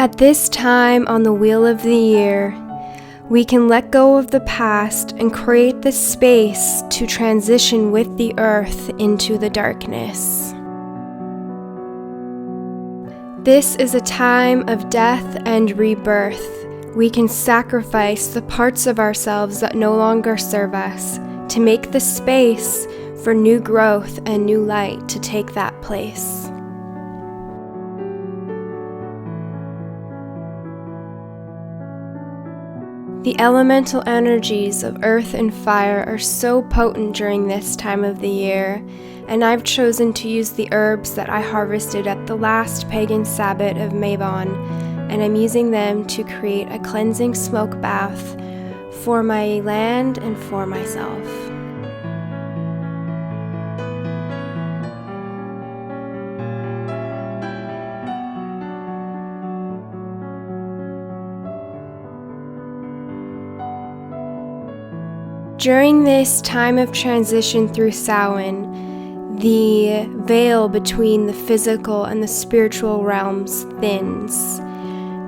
At this time on the wheel of the year, we can let go of the past and create the space to transition with the earth into the darkness. This is a time of death and rebirth. We can sacrifice the parts of ourselves that no longer serve us to make the space for new growth and new light to take that place. The elemental energies of earth and fire are so potent during this time of the year, and I've chosen to use the herbs that I harvested at the last pagan Sabbath of Mabon, and I'm using them to create a cleansing smoke bath for my land and for myself. During this time of transition through Samhain, the veil between the physical and the spiritual realms thins.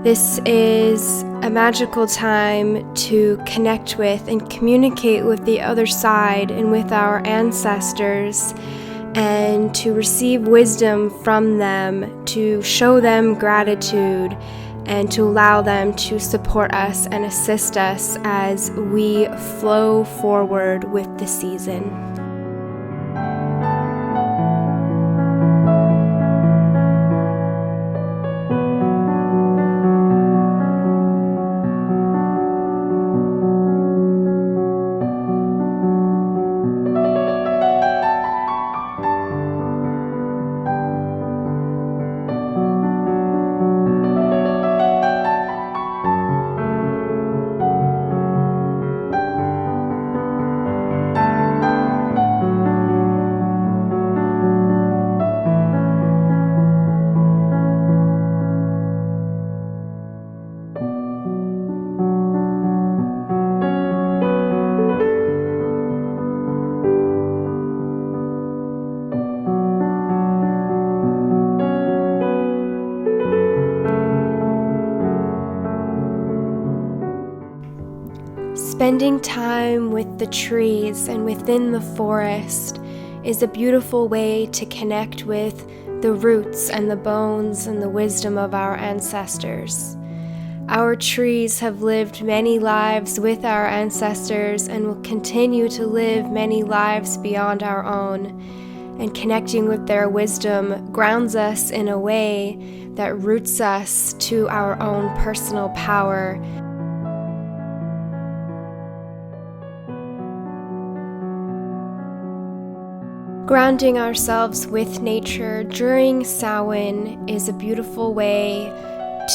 This is a magical time to connect with and communicate with the other side and with our ancestors, and to receive wisdom from them, to show them gratitude, and to allow them to support us and assist us as we flow forward with the season. Spending time with the trees and within the forest is a beautiful way to connect with the roots and the bones and the wisdom of our ancestors. Our trees have lived many lives with our ancestors and will continue to live many lives beyond our own, and connecting with their wisdom grounds us in a way that roots us to our own personal power. Grounding ourselves with nature during Samhain is a beautiful way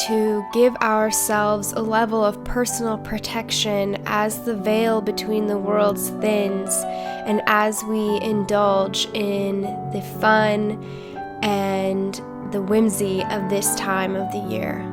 to give ourselves a level of personal protection as the veil between the worlds thins, and as we indulge in the fun and the whimsy of this time of the year.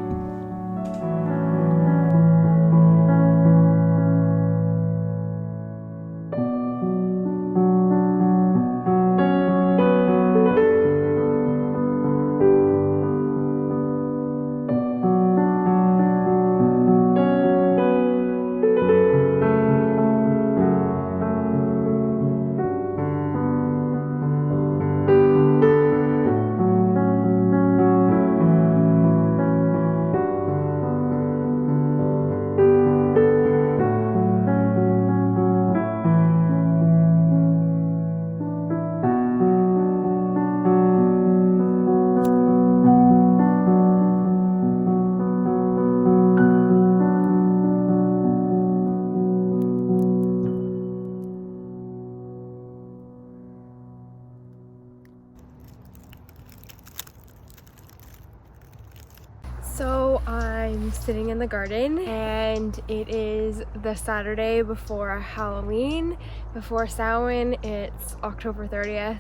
So I'm sitting in the garden, and it is the Saturday before Halloween, before Samhain. It's October 30th,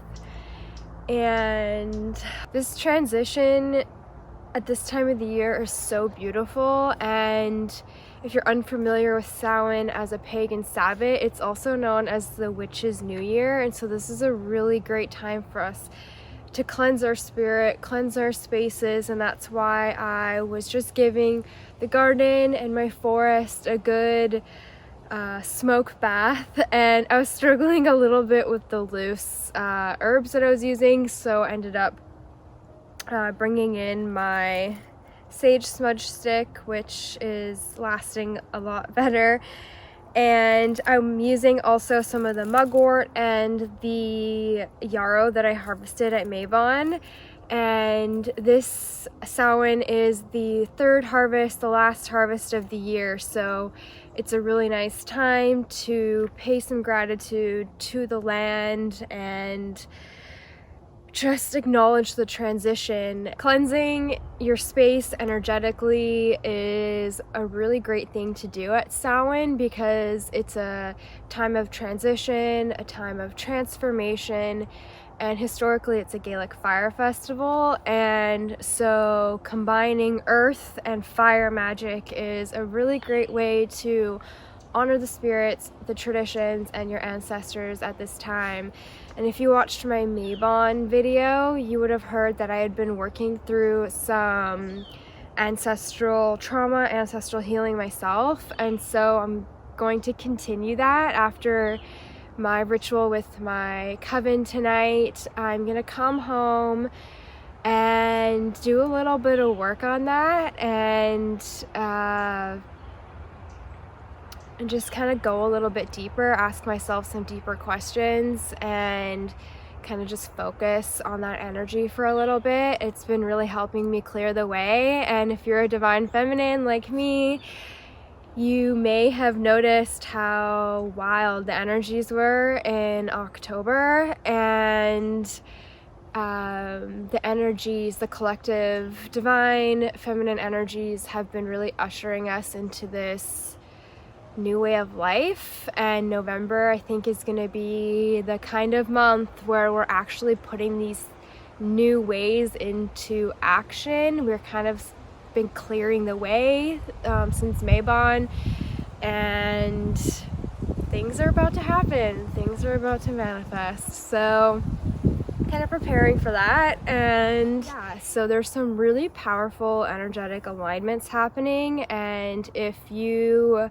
and this transition at this time of the year is so beautiful. And if you're unfamiliar with Samhain as a pagan Sabbath, it's also known as the Witch's New Year, and so this is a really great time for us to cleanse our spirit, cleanse our spaces, and that's why I was just giving the garden and my forest a good smoke bath, and I was struggling a little bit with the loose herbs that I was using, so I ended up bringing in my sage smudge stick, which is lasting a lot better. And I'm using also some of the mugwort and the yarrow that I harvested at Mabon. And this Samhain is the third harvest, the last harvest of the year. So it's a really nice time to pay some gratitude to the land and just acknowledge the transition. Cleansing your space energetically is a really great thing to do at Samhain because it's a time of transition, a time of transformation, and historically it's a Gaelic fire festival, and so combining earth and fire magic is a really great way to honor the spirits, the traditions, and your ancestors at this time. And if you watched my Mabon video, you would have heard that I had been working through some ancestral trauma, ancestral healing myself, and so I'm going to continue that after my ritual with my coven tonight. I'm gonna come home and do a little bit of work on that and just kind of go a little bit deeper, ask myself some deeper questions, and kind of just focus on that energy for a little bit. It's been really helping me clear the way. And if you're a divine feminine like me, you may have noticed how wild the energies were in October, and the energies, the collective divine feminine energies have been really ushering us into this new way of life. And November, I think, is going to be the kind of month where we're actually putting these new ways into action. We're kind of been clearing the way since Mabon, and things are about to happen. Things are about to manifest. So kind of preparing for that. And yeah, so there's some really powerful energetic alignments happening, and if you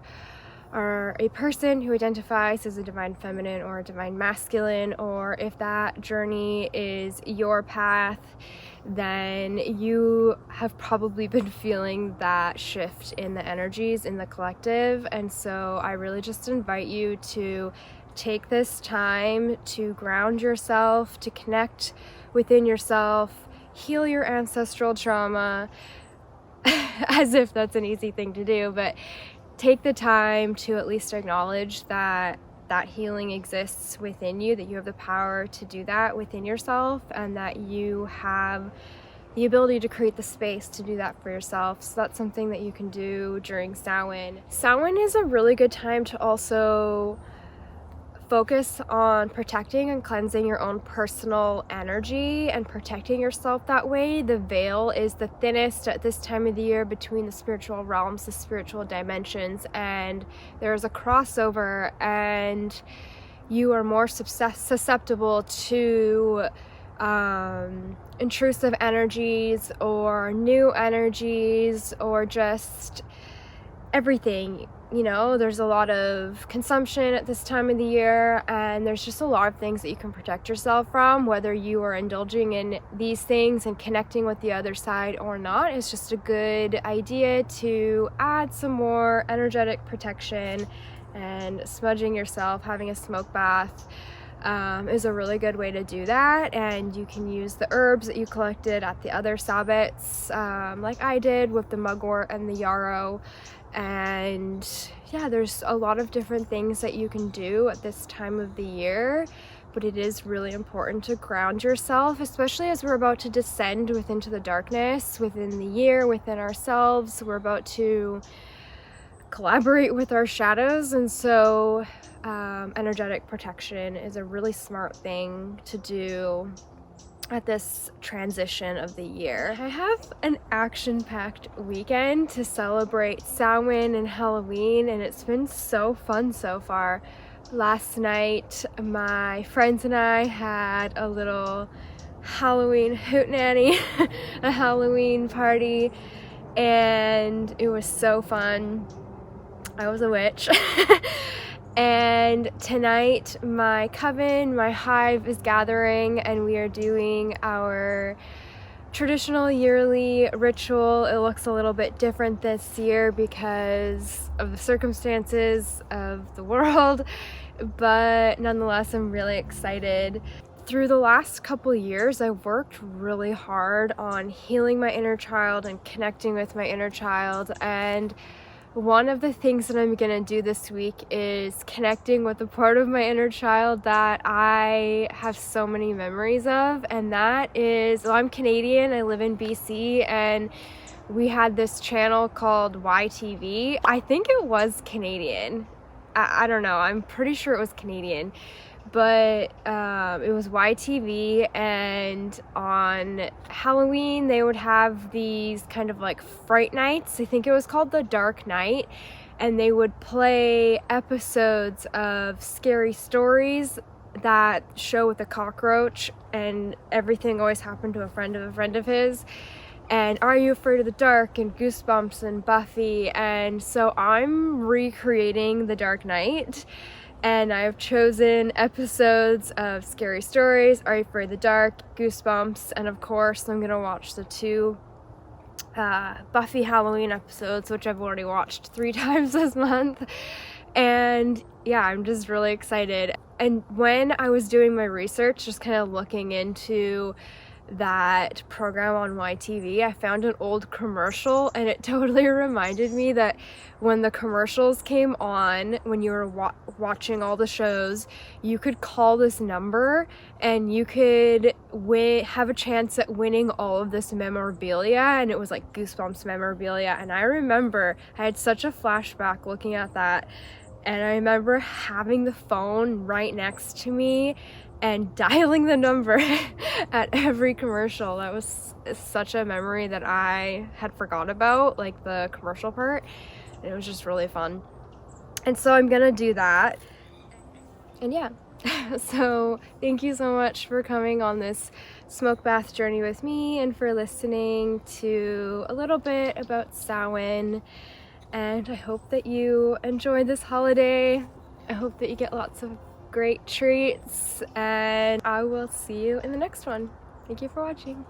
are a person who identifies as a divine feminine or a divine masculine, or if that journey is your path, then you have probably been feeling that shift in the energies in the collective. And so I really just invite you to take this time to ground yourself, to connect within yourself, heal your ancestral trauma, as if that's an easy thing to do, but take the time to at least acknowledge that that healing exists within you, that you have the power to do that within yourself, and that you have the ability to create the space to do that for yourself. So that's something that you can do during Samhain. Samhain is a really good time to also focus on protecting and cleansing your own personal energy and protecting yourself that way. The veil is the thinnest at this time of the year between the spiritual realms, the spiritual dimensions, and there's a crossover, and you are more susceptible to intrusive energies or new energies or just everything. You know, there's a lot of consumption at this time of the year, and there's just a lot of things that you can protect yourself from, whether you are indulging in these things and connecting with the other side or not. It's just a good idea to add some more energetic protection, and smudging yourself, having a smoke bath, is a really good way to do that. And you can use the herbs that you collected at the other sabbats, like I did with the mugwort and the yarrow. And yeah, there's a lot of different things that you can do at this time of the year, but it is really important to ground yourself, especially as we're about to descend into the darkness within the year, within ourselves. We're about to collaborate with our shadows, and so energetic protection is a really smart thing to do at this transition of the year. I have an action-packed weekend to celebrate Samhain and Halloween, and it's been so fun so far. Last night, my friends and I had a little Halloween hootenanny, a Halloween party, and it was so fun. I was a witch. And tonight my coven, my hive is gathering, and we are doing our traditional yearly ritual. It looks a little bit different this year because of the circumstances of the world, but nonetheless I'm really excited. Through the last couple years, I've worked really hard on healing my inner child and connecting with my inner child, and one of the things that I'm gonna do this week is connecting with a part of my inner child that I have so many memories of, and that is, well, I'm Canadian, I live in BC, and we had this channel called YTV. I think it was Canadian. I don't know, I'm pretty sure it was Canadian. But it was YTV, and on Halloween they would have these kind of like fright nights. I think it was called the Dark Night, and they would play episodes of scary stories that show with a cockroach, and everything always happened to a friend of his, and Are You Afraid of the Dark and Goosebumps and Buffy. And so I'm recreating the Dark Night, and I've chosen episodes of Scary Stories, Are You Afraid of the Dark, Goosebumps, and of course I'm gonna watch the 2 Buffy Halloween episodes, which I've already watched 3 times this month. And yeah, I'm just really excited. And when I was doing my research, just kind of looking into that program on YTV, I found an old commercial, and it totally reminded me that when the commercials came on, when you were watching all the shows, you could call this number and you could have a chance at winning all of this memorabilia, and it was like Goosebumps memorabilia. And I remember I had such a flashback looking at that, and I remember having the phone right next to me and dialing the number at every commercial. That was such a memory that I had forgot about, like the commercial part. And it was just really fun. And so I'm gonna do that. And yeah, so thank you so much for coming on this smoke bath journey with me, and for listening to a little bit about Samhain. And I hope that you enjoy this holiday. I hope that you get lots of great treats, and I will see you in the next one. Thank you for watching.